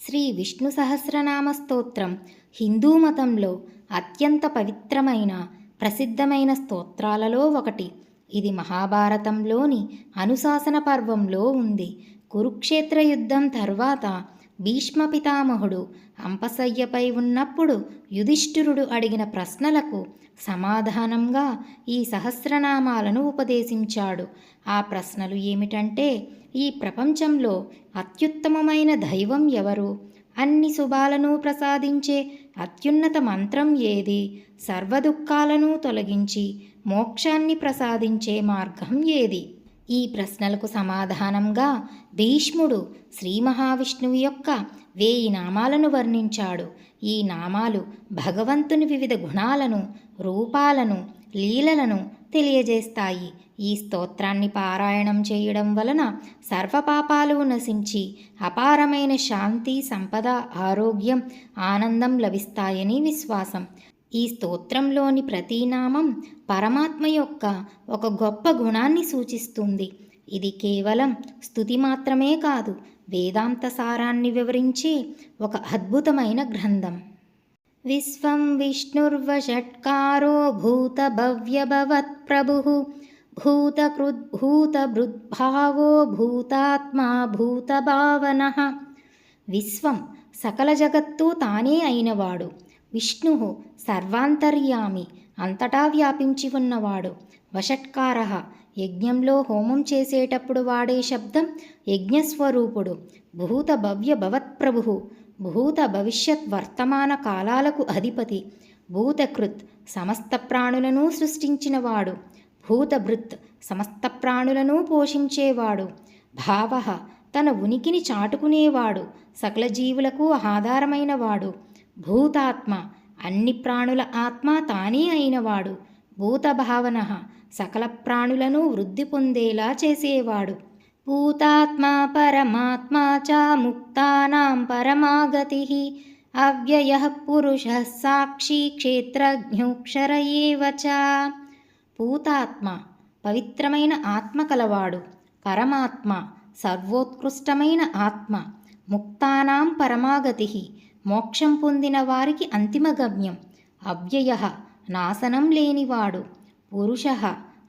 శ్రీ విష్ణు సహస్రనామ స్తోత్రం హిందూ మతంలో అత్యంత పవిత్రమైన ప్రసిద్ధమైన స్తోత్రాలలో ఒకటి. ఇది మహాభారతంలోని అనుశాసన పర్వంలో ఉంది. కురుక్షేత్ర యుద్ధం తర్వాత భీష్మ పితామహుడు అంపశయ్యపై ఉన్నప్పుడు యుధిష్ఠిరుడు అడిగిన ప్రశ్నలకు సమాధానంగా ఈ సహస్రనామాలను ఉపదేశించాడు. ఆ ప్రశ్నలు ఏమిటంటే, ఈ ప్రపంచంలో అత్యుత్తమమైన దైవం ఎవరు? అన్ని శుభాలను ప్రసాదించే అత్యున్నత మంత్రం ఏది? సర్వదుఃఖాలను తొలగించి మోక్షాన్ని ప్రసాదించే మార్గం ఏది? ఈ ప్రశ్నలకు సమాధానంగా భీష్ముడు శ్రీ మహావిష్ణువు యొక్క 1000 నామాలను వర్ణించాడు. ఈ నామాలు భగవంతుని వివిధ గుణాలను, రూపాలను, లీలలను తెలియజేస్తాయి. ఈ స్తోత్రాన్ని పారాయణం చేయడం వలన సర్వపాపాలు నశించి అపారమైన శాంతి, సంపద, ఆరోగ్యం, ఆనందం లభిస్తాయని విశ్వాసం. ఈ స్తోత్రంలోని ప్రతి నామం పరమాత్మ యొక్క ఒక గొప్ప గుణాన్ని సూచిస్తుంది. ఇది కేవలం స్తుతి మాత్రమే కాదు, వేదాంత సారాన్ని వివరించే ఒక అద్భుతమైన గ్రంథం. విశ్వం విష్ణుర్వషట్కారో భూత భవ్య భవత్ ప్రభుః భూతకృద్భూతభృద్భావో భూతాత్మా భూతభావనః. విశ్వం సకల జగత్తు తానే అయినవాడు. విష్ణువు సర్వాంతర్యామి, అంతటా వ్యాపించి ఉన్నవాడు. వషట్కారః యజ్ఞంలో హోమం చేసేటప్పుడు వాడే శబ్దం యజ్ఞస్వరూపుడు. భూత భవ్య భవత్ప్రభుః భూత భవిష్యత్ వర్తమాన కాలాలకు అధిపతి. భూతకృత్ సమస్త ప్రాణులను సృష్టించినవాడు. భూతభృత్ సమస్త ప్రాణులను పోషించేవాడు. భావః తన ఉనికిని చాటుకునేవాడు, సకల జీవులకు ఆధారమైనవాడు. భూతాత్మ అన్ని ప్రాణుల ఆత్మ తానే అయినవాడు. భూతభావనః సకల ప్రాణులను వృద్ధి పొందేలా చేసేవాడు. భూతాత్మ పరమాత్మ చ ముక్తానాం పరమాగతిః అవ్యయః పురుషః సాక్షి క్షేత్రజ్ఞోక్షర ఏవ చ. భూతాత్మ పవిత్రమైన ఆత్మ కలవాడు. పరమాత్మ సర్వోత్కృష్టమైన ఆత్మ. ముక్తానాం పరమాగతిః మోక్షం పొందిన వారికి అంతిమ గమ్యం. అవ్యయః నాశనం లేనివాడు. పురుషః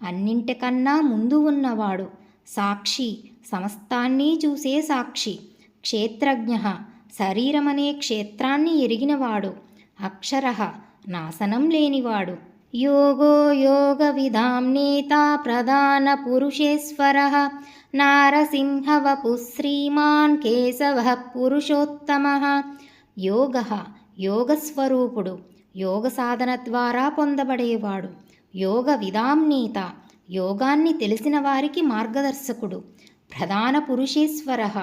అన్నింటికన్నా ముందు ఉన్నవాడు. సాక్షి సమస్తాన్ని చూసే సాక్షి. క్షేత్రజ్ఞః శరీరమనే క్షేత్రాన్ని ఎరిగినవాడు. అక్షరః నాశనం లేనివాడు. యోగో యోగ విధాం నేత ప్రధాన పురుషేశ్వరః నారసింహ వపుః శ్రీమాన్ కేశవః పురుషోత్తమః. యోగః యోగస్వరూపుడు, యోగ సాధన ద్వారా పొందబడేవాడు. యోగ విధాం నేత యోగాన్ని తెలిసిన వారికి మార్గదర్శకుడు. ప్రధాన పురుషేశ్వరః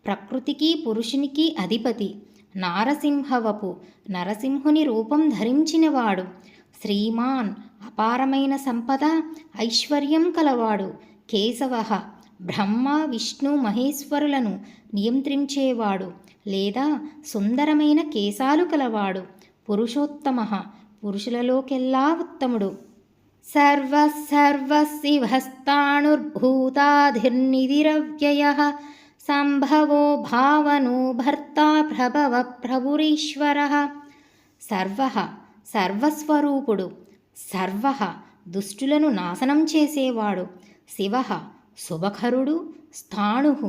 ప్రకృతికి పురుషునికి అధిపతి. నారసింహవపు నరసింహుని రూపం ధరించినవాడు. శ్రీమాన్ అపారమైన సంపద, ఐశ్వర్యం కలవాడు. కేశవః బ్రహ్మ విష్ణు మహేశ్వరులను నియంత్రించేవాడు లేదా సుందరమైన కేశాలు కలవాడు. పురుషోత్తమః పురుషులలోకెల్లా ఉత్తముడు. సర్వశివస్తాణుర్భూతాధిర్నిధిరవ్యయః సంభవో భావనో భర్తా ప్రభవ ప్రభురీశ్వరః. సర్వః సర్వస్వరూపుడు. సర్వః దుష్టులను నాశనం చేసేవాడు. శివః శుభకరుడు. స్థాణుః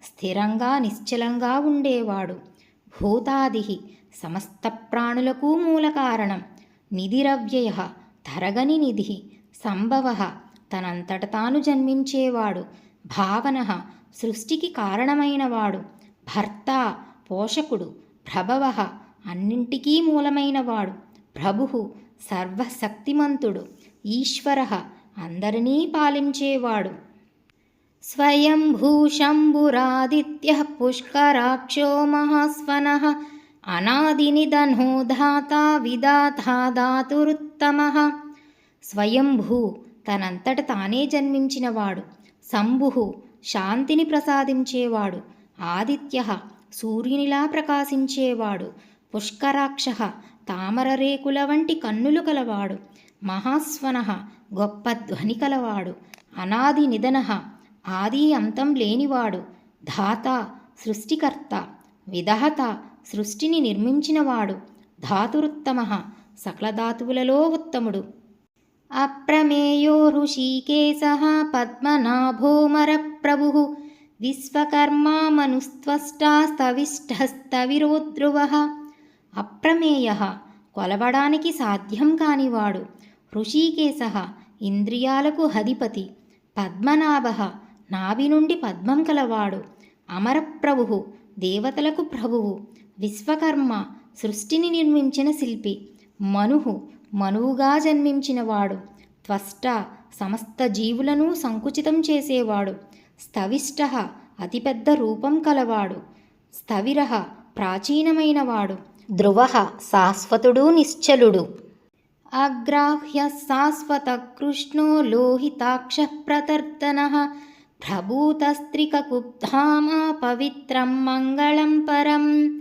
స్థిరంగా నిశ్చలంగా ఉండేవాడు. భూతాదిః సమస్త ప్రాణులకు మూల కారణం. నిధిరవ్యయః తరగని నిధి. సంభవః తనంతట తాను జన్మించేవాడు. భావనః సృష్టికి కారణమైనవాడు. భర్త పోషకుడు. ప్రభవః అన్నింటికీ మూలమైనవాడు. ప్రభుః సర్వశక్తిమంతుడు. ఈశ్వరః అందరినీ పాలించేవాడు. స్వయంభూషంభురాదిత్యః పుష్కరాక్షో మహాస్వనః అనాదినిధనో ధాతా విధాతా ధాతురుత్తమః. స్వయంభూ తనంతట తానే జన్మించినవాడు. శంభుః శాంతిని ప్రసాదించేవాడు. ఆదిత్యః సూర్యునిలా ప్రకాశించేవాడు. పుష్కరాక్షః తామర రేకుల వంటి కన్నులు కలవాడు. మహాస్వనః గొప్ప ధ్వని కలవాడు. అనాది నిధనః ఆది అంతం లేనివాడు. ధాత సృష్టికర్త. విధాత సృష్టిని నిర్మించినవాడు. ధాతురుత్తమ, సకల ధాతువులలో ఉత్తముడు. అప్రమేయో హృషీకేశః పద్మనాభోమరప్రభుః విశ్వకర్మా మనుస్త్వష్టా స్థవిష్టస్తవిరోధ్రువః. అప్రమేయః, కొలవడానికి సాధ్యం కానివాడు. హృషీకేశః, ఇంద్రియాలకు అధిపతి. పద్మనాభః, నాభి నుండి పద్మం కలవాడు. అమరప్రభుః, దేవతలకు ప్రభువు. విశ్వకర్మ, సృష్టిని నిర్మించిన శిల్పి. మనుః, మనువుగా జన్మించినవాడు. త్వష్ట, సమస్త జీవులను సంకుచితం చేసేవాడు. స్థవిష్టః, అతిపెద్ద రూపం కలవాడు. స్థవిరః, ప్రాచీనమైనవాడు. ధ్రువః, శాశ్వతుడు, నిశ్చలుడు. అగ్రాహ్య శాశ్వత కృష్ణో లోహితాక్షః ప్రతర్దనః ప్రభూతస్త్రికకుబ్ధామ పవిత్రం మంగళం పరం.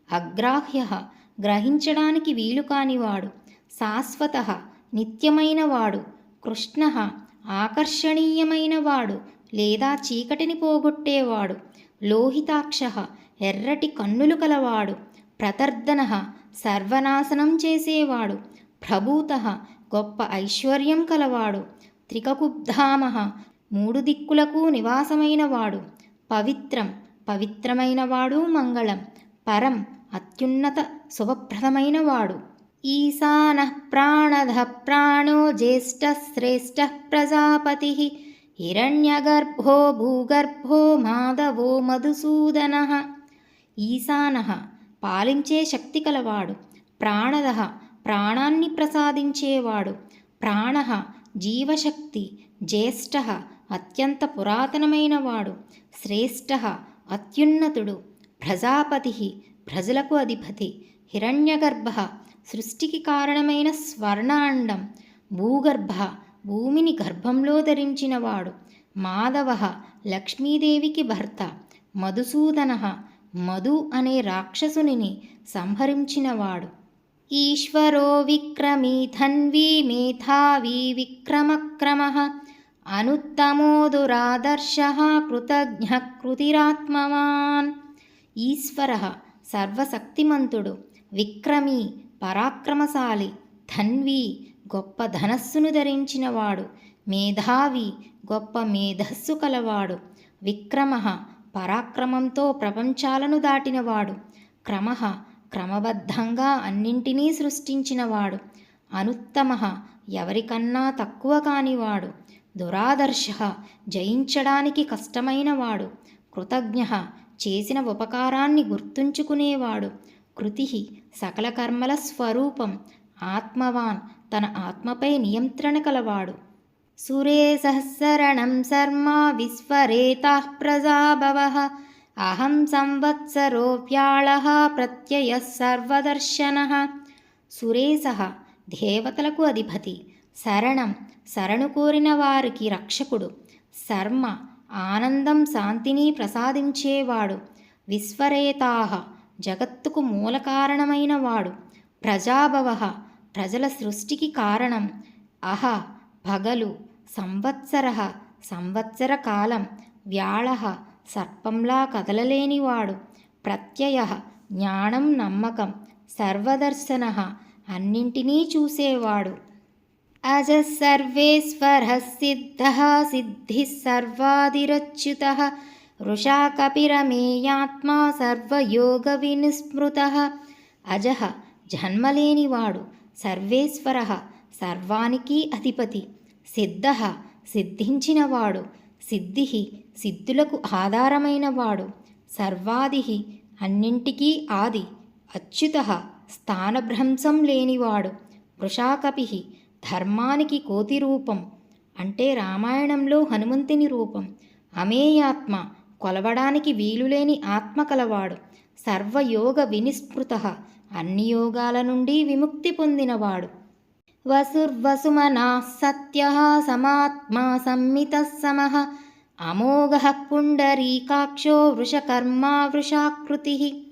అగ్రాహ్య, గ్రహించడానికి వీలు కానివాడు. శాశ్వత, నిత్యమైనవాడు. కృష్ణ, ఆకర్షణీయమైనవాడు లేదా చీకటిని పోగొట్టేవాడు. లోహితాక్ష, ఎర్రటి కన్నులు కలవాడు. ప్రతర్దన, సర్వనాశనం చేసేవాడు. ప్రభూత, గొప్ప ఐశ్వర్యం కలవాడు. త్రికకుబ్ధామ, మూడు దిక్కులకు నివాసమైనవాడు. పవిత్రం, పవిత్రమైనవాడు. మంగళం, పరం, అత్యున్నత శుభప్రదమైనవాడు. ఈశానః ప్రాణదః ప్రాణో జ్యేష్ఠః శ్రేష్ఠః ప్రజాపతిః హిరణ్యగర్భో భూగర్భో మాధవో మధుసూదనః. ఈశానః, పాలించే శక్తి కలవాడు. ప్రాణదః, ప్రాణాన్ని ప్రసాదించేవాడు. ప్రాణః, జీవశక్తి. జ్యేష్ఠః, అత్యంత పురాతనమైనవాడు. శ్రేష్ఠః, అత్యున్నతుడు. ప్రజాపతిః, ప్రజలకు అధిపతి. హిరణ్యగర్భః, సృష్టికి కారణమైన స్వర్ణాండం. భూగర్భ, భూమిని గర్భంలో ధరించినవాడు. మాధవః, లక్ష్మీదేవికి భర్త. మధుసూదనః, మధు అనే రాక్షసునిని సంహరించినవాడు. ఈశ్వరో విక్రమీ ధన్వీ మేధావీ విక్రమక్రమః అనుత్తమో దురాదర్శః కృతజ్ఞః కృతిరాత్మవాన్. ఈశ్వరః, సర్వశక్తిమంతుడు. విక్రమీ, పరాక్రమశాలి. ధన్వీ, గొప్ప ధనస్సును ధరించినవాడు. మేధావి, గొప్ప మేధస్సు కలవాడు. విక్రమః, పరాక్రమంతో ప్రపంచాలను దాటినవాడు. క్రమః, క్రమబద్ధంగా అన్నింటినీ సృష్టించినవాడు. అనుత్తమః, ఎవరికన్నా తక్కువ కానివాడు. దురాదర్శః, జయించడానికి కష్టమైనవాడు. కృతజ్ఞః, చేసిన ఉపకారాన్ని గుర్తుంచుకునేవాడు. కృతి, సకల కర్మల స్వరూపం. ఆత్మవాన్, తన ఆత్మపై నియంత్రణ కలవాడు. సురేశః శరణం శర్మ విశ్వరేతాః ప్రజాభవః అహం సంవత్సరో వ్యాళః ప్రత్యయః సర్వదర్శనః. సురేశః, దేవతలకు అధిపతి. శరణం, శరణు కోరిన వారికి రక్షకుడు. శర్మ, ఆనందం శాంతిని ప్రసాదించేవాడు. విశ్వరేతాః, జగత్తుకు మూల కారణమైనవాడు. ప్రజాభవః, ప్రజల సృష్టికి కారణం. అహ, పగలు. సంవత్సరః, సంవత్సర కాలం. వ్యాళః, సర్పంలా కదలలేనివాడు. ప్రత్యయః, జ్ఞానం, నమ్మకం. సర్వదర్శనః, అన్నింటినీ చూసేవాడు. అజः సర్వేశ్వరः సిద్ధః సిద్ధిः సర్వాదిరచ్యుతః వృషా కపిరమేయాత్మా సర్వయోగ వినిస్మృతః. అజః, జన్మలేనివాడు. సర్వేశ్వరః, సర్వానికి అధిపతి. సిద్ధః, సిద్ధించినవాడు. సిద్ధిః, సిద్ధులకు ఆధారమైనవాడు. సర్వాదిః, అన్నింటికీ ఆది. అచ్యుతః, స్థానభ్రంశం లేనివాడు. వృషాకపిః, ధర్మానికి కోతి రూపం, అంటే రామాయణంలో హనుమంతుని రూపం. అమేయాత్మ, కొలవడానికి వీలులేని ఆత్మ కలవాడు. సర్వయోగ వినిస్మృతః, అన్ని యోగాల నుండి విముక్తి పొందినవాడు. వసుర్వసుమనాః సత్యః సమాత్మా సంమితః సమః అమోఘః పుండరీకాక్షో వృషకర్మా వృషాకృతిః.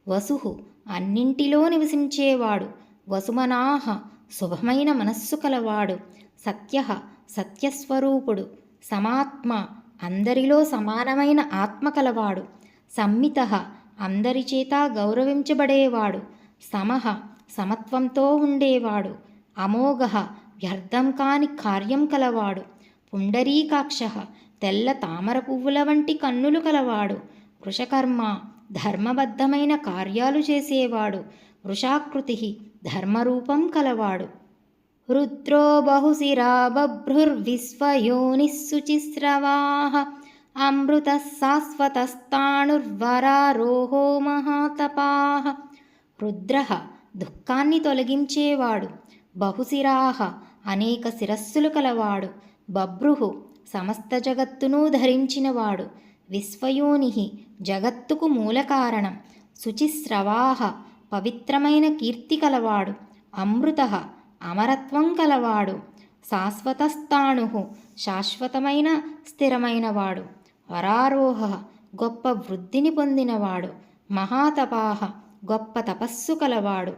వసుః, అన్నింటిలో నివసించేవాడు. వసుమనాః, శుభమైన మనస్సు కలవాడు. సత్యః, సత్యస్వరూపుడు. సమాత్మ, అందరిలో సమానమైన ఆత్మ కలవాడు. సంమితః, అందరిచేత గౌరవించబడేవాడు. సమః సమత్వంతో ఉండేవాడు. అమోఘః వ్యర్థం కాని కార్యం కలవాడు. పుండరీకాక్షః తెల్ల తామర పువ్వుల వంటి కన్నులు కలవాడు. వృషకర్మ ధర్మబద్ధమైన కార్యాలు చేసేవాడు. వృషాకృతి ధర్మరూపం కలవాడు. రుద్రో బహుశిరా బభ్రుర్విశ్వయోనిః శుచిస్రవాః అమృతః శాశ్వతస్తాణుర్వరారోహో మహాతపాః. రుద్రః దుఃఖాన్ని తొలగించేవాడు. బహుశిరాః అనేక శిరస్సులు కలవాడు. బభ్రుః సమస్త జగత్తును ధరించినవాడు. విశ్వయోనిః జగత్తుకు మూలకారణం. శుచిస్రవాః పవిత్రమైన కీర్తి కలవాడు. అమృతః అమరత్వం కలవాడు. శాశ్వతస్థాణుః శాశ్వతమైన స్థిరమైనవాడు. వరారోహః గొప్ప వృద్ధిని పొందినవాడు. మహాతపాః గొప్ప తపస్సు కలవాడు.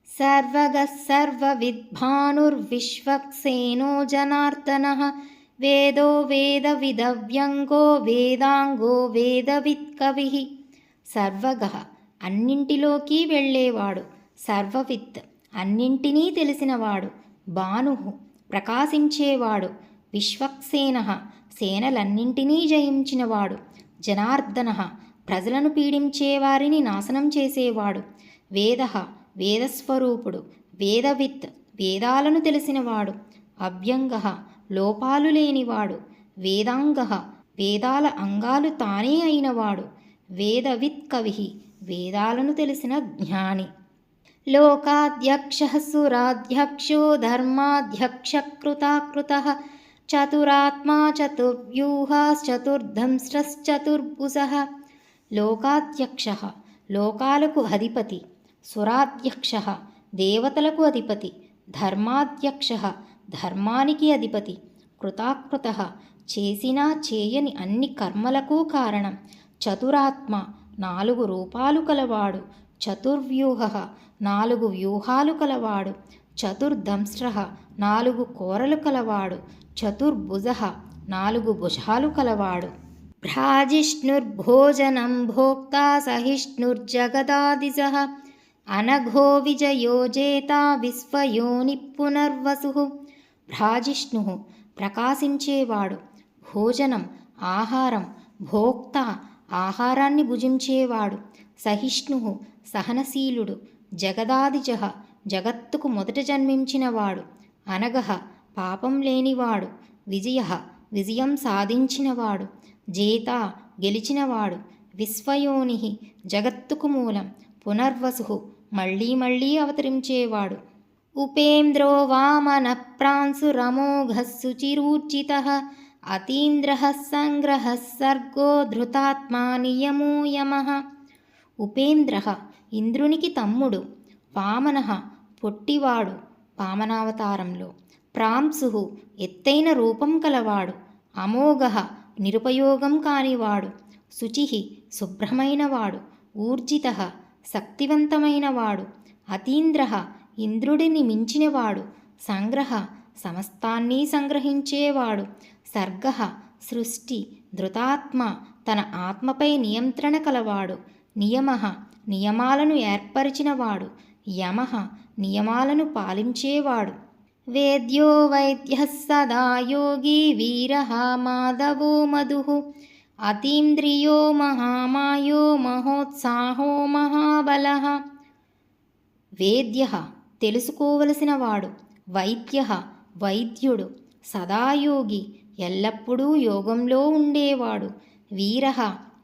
సర్వగః సర్వవిద్భానుర్విశ్వక్సేనో జనార్దనః వేదో వేదవిదవ్యంగో వేదాంగో వేదవిత్కవిః. సర్వగః అన్నింటిలోకి వెళ్ళేవాడు. సర్వవిత్ అన్నింటినీ తెలిసినవాడు. భానుః ప్రకాశించేవాడు. విశ్వక్సేనః సేనలన్నింటినీ జయించినవాడు. జనార్దనః ప్రజలను పీడించేవారిని నాశనం చేసేవాడు. వేదః వేదస్వరూపుడు. వేదవిత్ వేదాలను తెలిసినవాడు. అవ్యంగః లోపాలు లేనివాడు. వేదాంగః వేదాల అంగాలు తానే అయినవాడు. వేదవిత్ కవిః వేదాలను తెలిసిన జ్ఞాని. లోకాధ్యక్షః సురాధ్యక్షో ధర్మాధ్యక్షకృతాకృతః చతురాత్మా చతుర్వ్యూహాశ్చతుర్ధంస్రశ్చతుర్భుజః. లోకాధ్యక్షః లోకాలకు అధిపతి. సురాధ్యక్షః దేవతలకు అధిపతి. ధర్మాధ్యక్షః ధర్మానికి అధిపతి. కృతాకృతః చేసినా చేయని అన్ని కర్మలకు కారణం. చతురాత్మ 4 రూపాలు కలవాడు. చతుర్వ్యూహః 4 వ్యూహాలు కలవాడు. చతుర్దంస్రః 4 కోరలు కలవాడు. చతుర్భుజః 4 భుజాలు కలవాడు. భ్రాజిష్ణుర్భోజనం భోక్తా సహిష్ణుర్జగదాదిశః అనఘో విజయో జేతా విశ్వయోని పునర్వసుః. భ్రాజిష్ణుః ప్రకాశించేవాడు. భోజనం ఆహారం. భోక్త ఆహారాన్ని భుజించేవాడు. సహిష్ణుః సహనశీలుడు. జగదాదిజః జగత్తుకు మొదట జన్మించినవాడు. అనఘః పాపం లేనివాడు. విజయః విజయం సాధించినవాడు. జేత గెలిచినవాడు. విశ్వయోనిః జగత్తుకు మూలం. పునర్వసుః మళ్ళీ మళ్ళీ అవతరించేవాడు. ఉపేంద్రో వామనః ప్రాంశురమోఘః శుచిరూర్జితః అతీంద్రః సంగ్రహः సర్గో ధృతాత్మా నియమో యమః. ఉపేంద్రః ఇంద్రునికి తమ్ముడు. వామనః పొట్టివాడు వామనావతారంలో. ప్రాంశుః ఎత్తైన రూపం కలవాడు. అమోఘః నిరుపయోగం కానివాడు. శుచిః శుభ్రమైనవాడు. ఊర్జితః శక్తివంతమైనవాడు. అతీంద్రః ఇంద్రుడిని మించినవాడు. సంగ్రహ సమస్తాన్ని సంగ్రహించేవాడు. సర్గః సృష్టి. ధృతాత్మ తన ఆత్మపై నియంత్రణ కలవాడు. నియమః నియమాలను ఏర్పరిచినవాడు. యమః నియమాలను పాలించేవాడు. వేద్యో వైద్యః సదా యోగి వీరః మాధవో మధుః అతీంద్రియో మహామాయో మహోత్సాహో మహాబలః. వేద్యః తెలుసుకోవలసినవాడు. వైద్యః వైద్యుడు. సదాయోగి ఎల్లప్పుడూ యోగంలో ఉండేవాడు. వీరః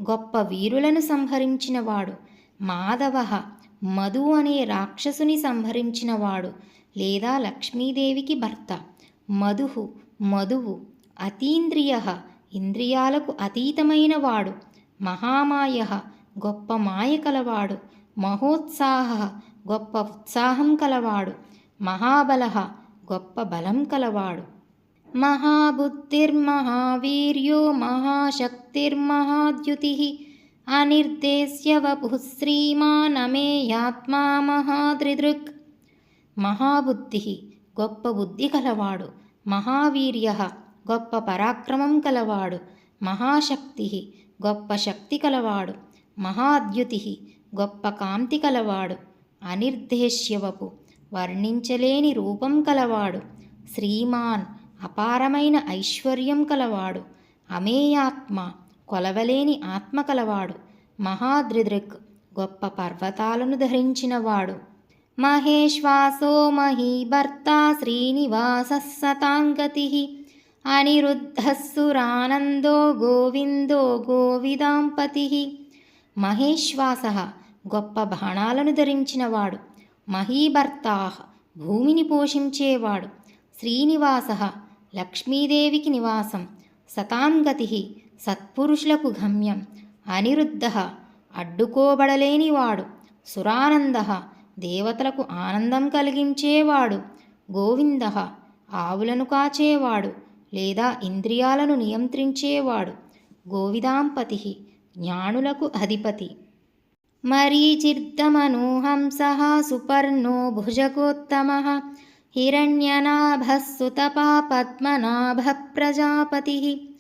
గొప్ప వీరులను సంహరించినవాడు. మాధవః మధు అనే రాక్షసుని సంహరించినవాడు లేదా లక్ష్మీదేవికి భర్త. మధుః మధువు. అతీంద్రియః ఇంద్రియాలకు అతీతమైనవాడు. మహామాయః గొప్ప మాయ కలవాడు. మహోత్సాహః గొప్ప ఉత్సాహం కలవాడు. మహాబలః గొప్ప బలం కలవాడు. మహాబుద్ధిర్మహావీర్యో మహాశక్తిర్మహాద్యుతిః అనిర్దేశ్య వపుః శ్రీమానమేయాత్మా మహాద్రిదృక్. మహాబుద్ధి గొప్ప బుద్ధి కలవాడు. మహావీర్యః గొప్ప పరాక్రమం కలవాడు. మహాశక్తి గొప్ప శక్తి కలవాడు. మహాద్యుతి గొప్ప కాంతి కలవాడు. అనిర్దేశ్యవపు వర్ణించలేని రూపం కలవాడు. శ్రీమాన్ అపారమైన ఐశ్వర్యం కలవాడు. అమేయాత్మ కొలవలేని ఆత్మ కలవాడు. మహాద్రిదృక్ గొప్ప పర్వతాలను ధరించినవాడు. మహేశ్వాసో మహీభర్త శ్రీనివాస సతాంగతి అనిరుద్ధస్సురానందో గోవిందో గోవిదాంపతి. మహేశ్వాస గొప్ప బాణాలను ధరించినవాడు. మహీభర్తా భూమిని పోషించేవాడు. శ్రీనివాస లక్ష్మీదేవికి నివాసం. సతాంగతి సత్పురుషులకు గమ్యం. అనిరుద్ధ అడ్డుకోబడలేనివాడు. సురానంద దేవతలకు ఆనందం కలిగించేవాడు. గోవింద ఆవులను కాచేవాడు లేదా ఇంద్రియాలను నియంత్రించేవాడు. గోవిదాంపతి జ్ఞానులకు అధిపతి. మరీచిర్దమనోహంసః సుపర్ణో భుజగోత్తమః హిరణ్యనాభస్సుతపా పద్మనాభ ప్రజాపతి.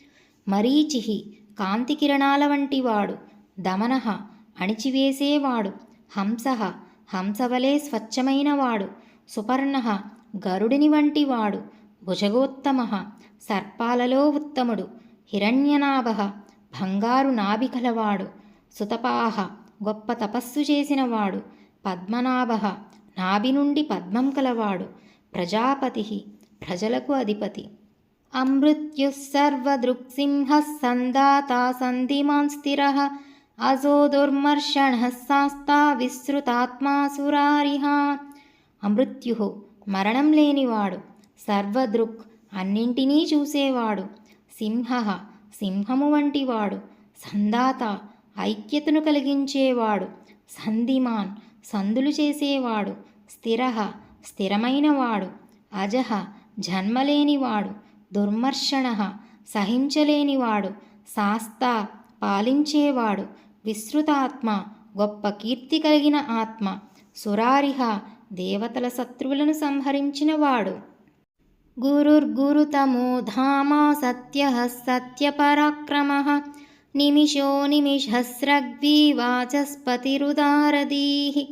మరీచి కాంతికిరణాల వంటివాడు. దమనః అణిచివేసేవాడు. హంసః హంసవలే స్వచ్ఛమైనవాడు. సుపర్ణః గరుడిని వంటివాడు. భుజగోత్తమః సర్పాలలో ఉత్తముడు. హిరణ్యనాభః బంగారు నాభి కలవాడు. సుతపాః గొప్ప తపస్సు చేసినవాడు. పద్మనాభః నాభి నుండి పద్మం కలవాడు. ప్రజాపతి ప్రజలకు అధిపతి. అమృత్యుః సర్వదృక్సింహః సందాతా సంధిమాన్ స్థిరః అజో దుర్మర్షణః శాస్తా విశ్రుతాత్మా సురారిః. అమృత్యు మరణం లేనివాడు. సర్వదృక్ అన్నింటినీ చూసేవాడు. సింహః సింహము వంటివాడు. సందాత ఐక్యతను కలిగించేవాడు. సంధిమాన్ సందులు చేసేవాడు. స్థిరః స్థిరమైనవాడు. అజః జన్మలేనివాడు. దుర్మర్షణః సహించలేనివాడు. శాస్తా పాలించేవాడు. విశ్రుతాత్మ గొప్ప కీర్తి కలిగిన ఆత్మ. సురారిహ దేవతల శత్రువులను సంహరించినవాడు. గురుర్గురుతమో ధామా సత్యః సత్యపరాక్రమః నిమిషో నిమిషస్రగ్వీ వాచస్పతిరుదారదీః.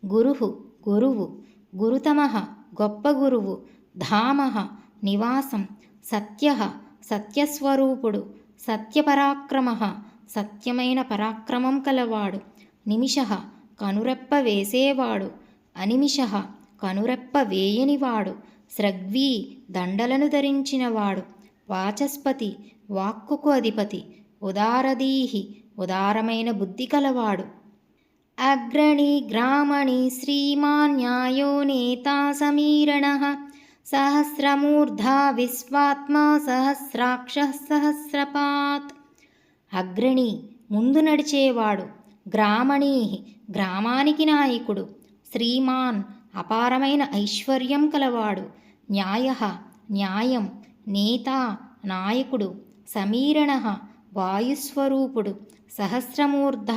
గురుః గురువు. గురుతమః గొప్ప గురువు. ధామః నివాసం. సత్యః సత్యస్వరూపుడు. సత్యపరాక్రమః సత్యమైన పరాక్రమం కలవాడు. నిమిషః కనురెప్ప వేసేవాడు. అనిమిషః కనురెప్ప వేయనివాడు. స్రగ్వీ దండలను ధరించినవాడు. వాచస్పతి వాక్కుకు అధిపతి. ఉదారదీహి ఉదారమైన బుద్ధి కలవాడు. అగ్రణీ గ్రామణి శ్రీమాన్ న్యాయో నేతా సమీరణః సహస్రమూర్ధా విశ్వాత్మా సహస్రాక్షః సహస్రపాత్. అగ్రణి ముందు నడిచేవాడు. గ్రామణీ గ్రామానికి నాయకుడు. శ్రీమాన్ అపారమైన ఐశ్వర్యం కలవాడు. న్యాయః న్యాయం. నేత నాయకుడు. సమీరణః వాయుస్వరూపుడు. సహస్రమూర్ధ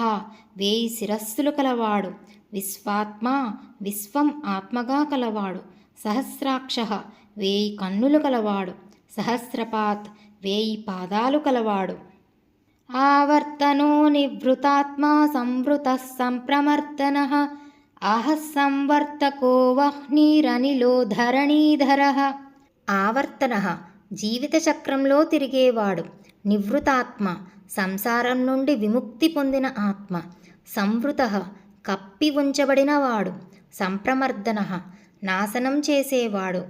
1000 శిరస్సులు కలవాడు. విశ్వాత్మ విశ్వం ఆత్మగా కలవాడు. సహస్రాక్షః 1000 కన్నులు కలవాడు. సహస్రపాత్ 1000 పాదాలు కలవాడు. ఆవర్తనో నివృతాత్మా సంవృతః సంప్రమర్దనః ఆహః సంవర్తకో వహ్నిరనిలో ధరణీధరః. ఆవర్తనః జీవిత చక్రంలో తిరిగేవాడు. నివృతాత్మ సంసారం నుండి విముక్తి పొందిన ఆత్మ. సంవృతః కప్పి ఉంచబడినవాడు. సంప్రమర్దనః నాశనం చేసేవాడు.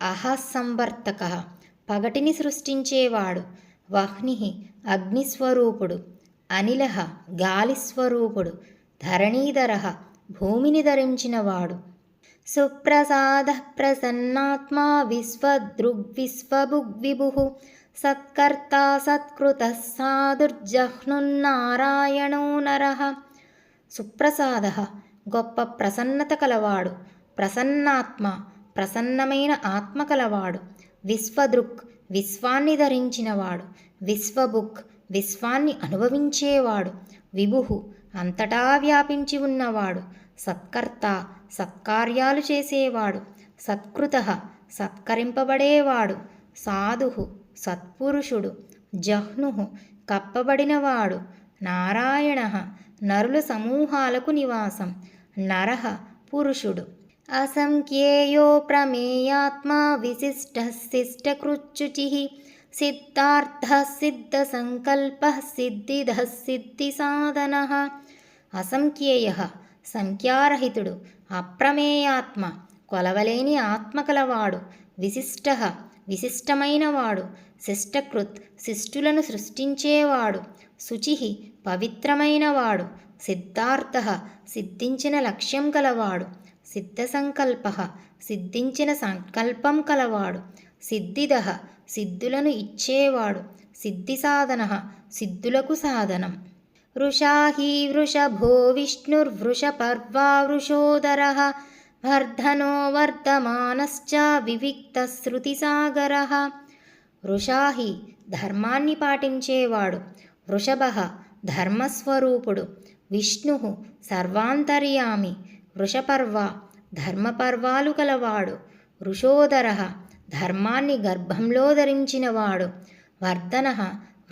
అహస్సంవర్తకః పగటిని సృష్టించేవాడు. వహ్నిః అగ్నిస్వరూపుడు. అనిలః గాలిస్వరూపుడు. ధరణీధరః భూమిని ధరించినవాడు. సుప్రసాదః ప్రసన్నాత్మా విశ్వదృగ్విశ్వభుగ్విభుః సత్కర్తా సత్కృతః సాధుర్జహ్నున్నారాయణో నరః. సుప్రసాదః గొప్ప ప్రసన్నత కలవాడు. ప్రసన్నాత్మ ప్రసన్నమైన ఆత్మ కలవాడు. విశ్వదృక్ విశ్వాన్ని ధరించినవాడు. విశ్వభుక్ విశ్వాన్ని అనుభవించేవాడు. విభుః అంతటా వ్యాపించి ఉన్నవాడు. సత్కర్త సత్కార్యాలు చేసేవాడు. సత్కృతః సత్కరింపబడేవాడు. సాధుః సత్పురుషుడు. జహ్నుః కప్పబడినవాడు. నారాయణః నరుల సమూహాలకు నివాసం. నరః పురుషుడు. అసంఖ్యేయో ప్రమేయాత్మా విశిష్టః శిష్టకృచ్యుచిః సిద్ధార్థః సిద్ధసంకల్పః సిద్ధిదః సిద్ధిసాధనః. అసంఖ్యేయః సంఖ్యారహితుడు, అప్రమేయాత్మ కొలవలేని ఆత్మ కలవాడు, విశిష్టః విశిష్టమైనవాడు, శిష్టకృత్ శిష్టులను సృష్టించేవాడు, శుచిః పవిత్రమైనవాడు, సిద్ధార్థః సిద్ధించిన లక్ష్యం కలవాడు, సిద్ధసంకల్పః సిద్ధించిన సంకల్పం కలవాడు, సిద్ధిదః సిద్ధులను ఇచ్చేవాడు, సిద్ధిసాధనః సిద్ధులకు సాధనం. వృషా హి వృషభో విష్ణుర్వృషపర్వా వృషోదరః వర్ధనో వర్ధమానశ్చ వివిక్తశ్రుతిసాగరః. వృషా హి ధర్మాన్ని పాటించేవాడు, వృషభః ధర్మస్వరూపుడు, విష్ణుః సర్వాంతర్యామి, వృషపర్వ ధర్మపర్వాలు కలవాడు, వృషోదరః ధర్మాన్ని గర్భంలో ధరించినవాడు, వర్ధనః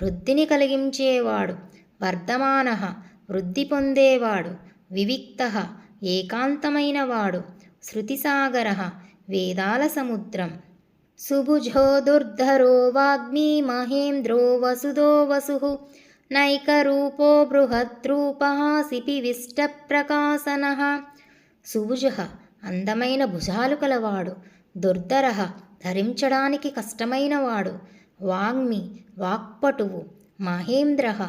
వృద్ధిని కలిగించేవాడు, వర్ధమానః వృద్ధి పొందేవాడు, వివిక్తః ఏకాంతమైనవాడు, శృతిసాగరః వేదాల సముద్రం. సుభుజో దుర్ధరో వాగ్మీ మహేంద్రో వసుదో వసుః నైకరూపో బృహద్రూపః సిపివిష్టప్రకాశనః. సుభుజః అందమైన భుజాలు కలవాడు, దుర్ధరః ధరించడానికి కష్టమైనవాడు, వాగ్మి వాక్పటువు, మహేంద్రః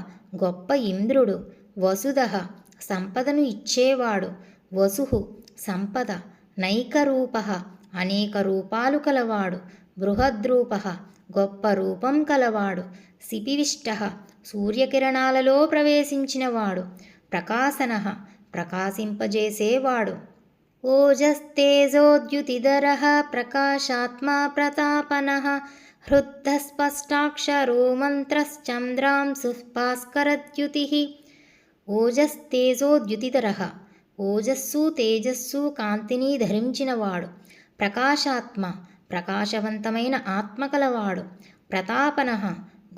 గొప్ప ఇంద్రుడు, వసుదః సంపదను ఇచ్చేవాడు, వసుః సంపద, నైకరూపః అనేక రూపాలు కలవాడు, బృహద్రూపః గొప్ప రూపం కలవాడు, సిపివిష్టః సూర్యకిరణాలలో ప్రవేశించినవాడు, ప్రకాశనః ప్రకాశింపజేసేవాడు, ఓజస్తేజోద్యుతిధరః ప్రకాశాత్మా ప్రతాపనః హృద్దస్పష్టాక్షరో మంత్రశ్చంద్రాంశుః భాస్కరద్యుతిః. ఓజస్తేజోద్యుతిధరః ఓజస్సు తేజస్సు కాంతిని ధరించినవాడు, ప్రకాశాత్మ ప్రకాశవంతమైన ఆత్మ కలవాడు, ప్రతాపనః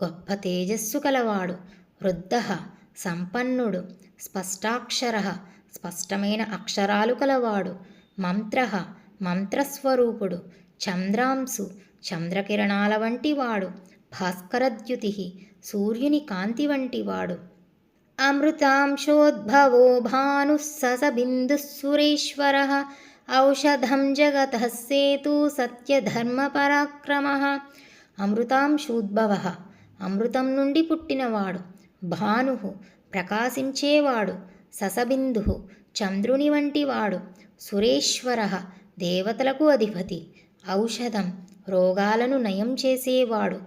గొప్ప తేజస్సు కలవాడు, వృద్ధః సంపన్నుడు, స్పష్టాక్షరః స్పష్టమైన అక్షరాలు కలవాడు, మంత్రః మంత్రస్వరూపుడు, చంద్రాంశు చంద్రకిరణాల వంటివాడు, భాస్కరద్యుతిః సూర్యుని కాంతి వంటివాడు, అమృతాంశోద్భవో భానుః ససబిందుః సురేశ్వరః ఔషధం జగతః సేతు సత్యధర్మపరాక్రమః. అమృతాంశోద్భవః అమృతం నుండి పుట్టినవాడు, భానుః ప్రకాశించేవాడు, ససబిందుః చంద్రుని వంటివాడు, సురేశ్వరః దేవతలకు అధిపతి, ఔషధం రోగాలను నయం చేసేవాడు,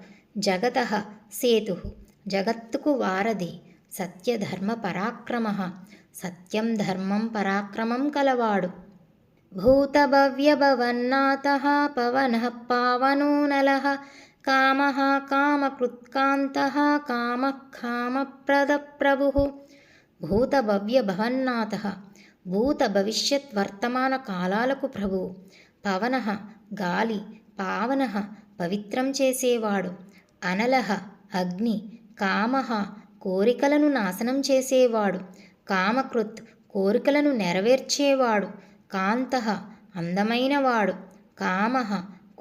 జగతః సేతుః జగత్తుకు వారధి, సత్యధర్మ పరాక్రమః సత్యం ధర్మం పరాక్రమం కలవాడు, భూతభవ్యభవన్నాథః పవనః పావనో నలః కామః కామకృత్కాంతః కామః కామప్రదప్రభుః. భూతభవ్యభవన్నాథః భూత భవిష్యత్ వర్తమాన కాలాలకు ప్రభువు, పవనః గాలి, పావనః పవిత్రం చేసేవాడు, అనలః అగ్ని, కామః కోరికలను నాశనం చేసేవాడు, కామకృత్ కోరికలను నెరవేర్చేవాడు, కాంతః అందమైనవాడు, కామః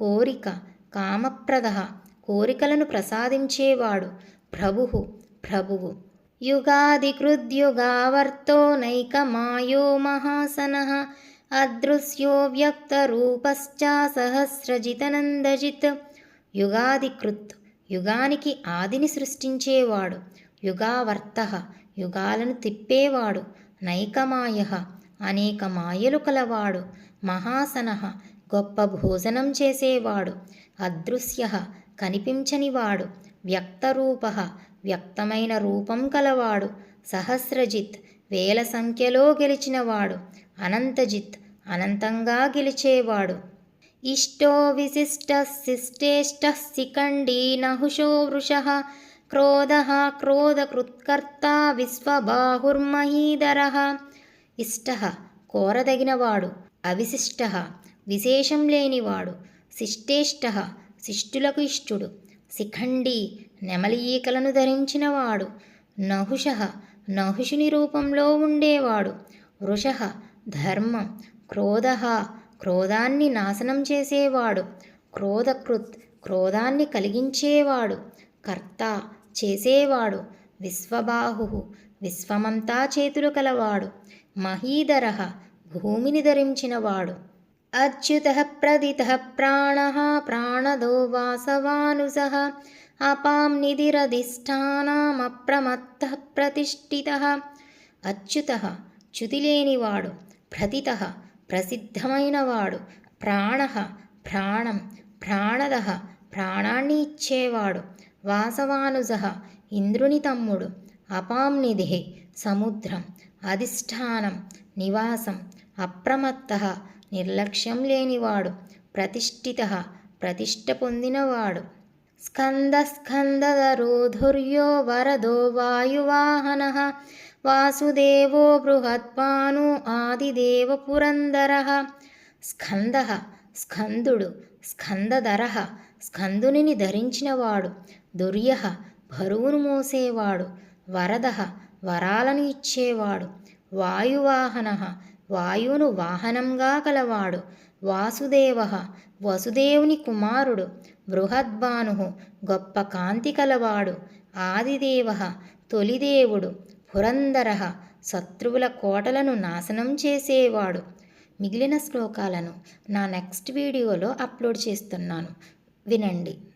కోరిక, కామప్రదః కోరికలను ప్రసాదించేవాడు, ప్రభుః ప్రభువు. యుగాదికృద్యుగావర్తో నైకమాయో మహాసనః అదృశ్యో వ్యక్తరూపశ్చ సహస్రజితనందజిత్. యుగాదికృత్ యుగానికి ఆదిని సృష్టించేవాడు, యుగావర్తః యుగాలను తిప్పేవాడు, నైకమాయః అనేక మాయలు కలవాడు, మహాసనః గొప్ప భోజనం చేసేవాడు, అదృశ్యః కనిపించనివాడు, వ్యక్తరూపః వ్యక్తమైన రూపం కలవాడు, సహస్రజిత్ వేల సంఖ్యలో గెలిచినవాడు, అనంతజిత్ అనంతంగా గెలిచేవాడు, ఇష్టో విశిష్టః శిష్టేష్టః శిఖండీ నహుషో వృషః క్రోధః క్రోధకృత్కర్త విశ్వబాహుర్మహీధరః. ఇష్టః కోరదగినవాడు, అవిశిష్టః విశేషం లేనివాడు, శిష్టేష్టః శిష్టులకు ఇష్టుడు, శిఖండీ నెమలి ఈకలను ధరించినవాడు, నహుషః నహుషుని రూపంలో ఉండేవాడు. వృషః ధర్మం. క్రోధః క్రోధాన్ని నాశనం చేసేవాడు. క్రోధకృత్ క్రోధాన్ని కలిగించేవాడు. కర్త చేసేవాడు. విశ్వబాహు విశ్వమంతా చేతులు కలవాడు. మహీధరః భూమిని ధరించినవాడు. అచ్యుతః ప్రదితః ప్రాణః ప్రాణదో వాసవానుసః అపాం నిధిరధిష్ఠానమప్రమత్తః ప్రతిష్ఠితః. అచ్యుతః చ్యుతిలేనివాడు. ప్రతితః ప్రసిద్ధమైనవాడు. ప్రాణః ప్రాణం. ప్రాణదః ప్రాణాన్ని ఇచ్చేవాడు. వాసవానుజః ఇంద్రుని తమ్ముడు. అపాం నిధిః సముద్రం. అధిష్టానం నివాసం. అప్రమత్తః నిర్లక్ష్యం లేనివాడు. ప్రతిష్ఠితః ప్రతిష్ఠ పొందినవాడు. స్కందస్కందధరోధుర్యో వరదో వాయువాహనః వాసుదేవో బృహద్భాను ఆదిదేవ పురందరః. స్కందః స్కందుడు. స్కందధరః స్కందునిని ధరించినవాడు. దుర్యః బరువును మోసేవాడు. వరదః వరాలను ఇచ్చేవాడు. వాయువాహనః వాయువును వాహనంగా కలవాడు. వాసుదేవః వసుదేవుని కుమారుడు. బృహద్భాను గొప్ప కాంతి కలవాడు. ఆదిదేవః తొలిదేవుడు. పురందరః శత్రువుల కోటలను నాశనం చేసేవాడు. మిగిలిన శ్లోకాలను నా నెక్స్ట్ వీడియోలో అప్లోడ్ చేస్తున్నాను, వినండి.